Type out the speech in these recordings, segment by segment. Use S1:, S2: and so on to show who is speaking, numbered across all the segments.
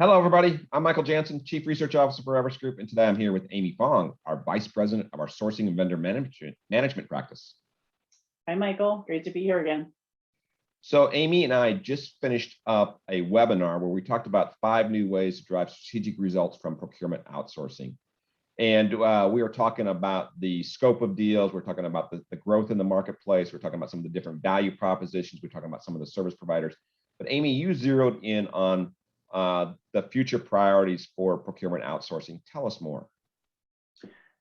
S1: Hello, everybody. I'm Michel Janssen, Chief Research Officer for Everest Group, and today I'm here with Amy Fong, our Vice President of our Sourcing and Vendor Management practice.
S2: Hi, Michael. Great to be here again.
S1: So Amy and I just finished up a webinar where we talked about 5 new ways to drive strategic results from procurement outsourcing. And we were talking about the scope of deals. We're talking about the growth in the marketplace. We're talking about some of the different value propositions. We're talking about some of the service providers. But Amy, you zeroed in on the future priorities for procurement outsourcing. Tell us more.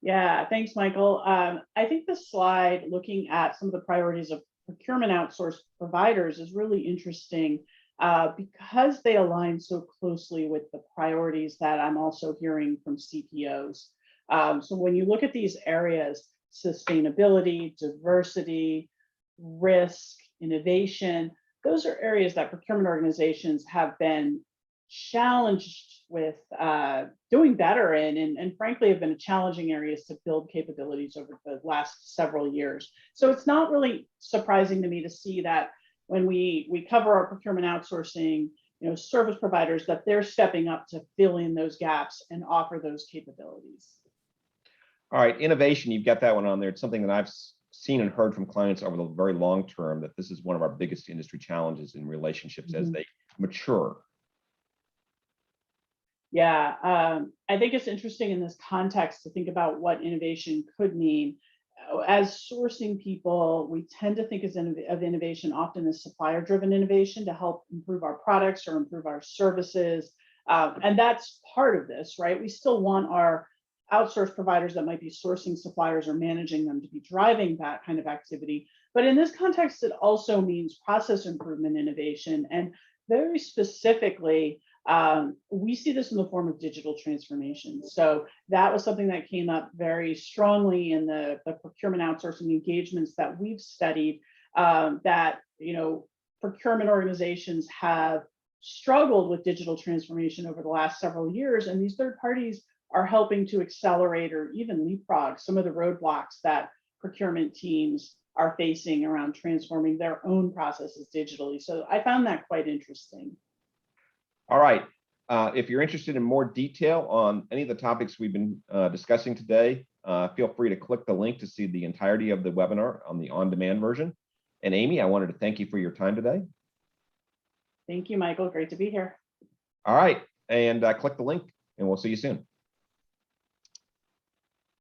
S2: Yeah, thanks, Michael. I think the slide looking at some of the priorities of procurement outsource providers is really interesting because they align so closely with the priorities that I'm also hearing from CPOs. So when you look at these areas, sustainability, diversity, risk, innovation, those are areas that procurement organizations have been challenged with doing better in, and frankly have been challenging areas to build capabilities over the last several years. So it's not really surprising to me to see that when we cover our procurement outsourcing, service providers, that they're stepping up to fill in those gaps and offer those capabilities.
S1: All right, innovation, you've got that one on there. It's something that I've seen and heard from clients over the very long term, that this is one of our biggest industry challenges in relationships as they mature.
S2: Yeah, I think it's interesting in this context to think about what innovation could mean. As sourcing people, we tend to think of innovation often as supplier-driven innovation to help improve our products or improve our services. And that's part of this, right? We still want our outsourced providers that might be sourcing suppliers or managing them to be driving that kind of activity. But in this context, it also means process improvement innovation. And very specifically, we see this in the form of digital transformation. So that was something that came up very strongly in the procurement outsourcing engagements that we've studied, that procurement organizations have struggled with digital transformation over the last several years, and these third parties are helping to accelerate or even leapfrog some of the roadblocks that procurement teams are facing around transforming their own processes digitally. So I found that quite interesting.
S1: All right. If you're interested in more detail on any of the topics we've been discussing today, feel free to click the link to see the entirety of the webinar on the on-demand version. And Amy, I wanted to thank you for your time today.
S2: Thank you, Michael. Great to be here.
S1: All right. And click the link, and we'll see you soon.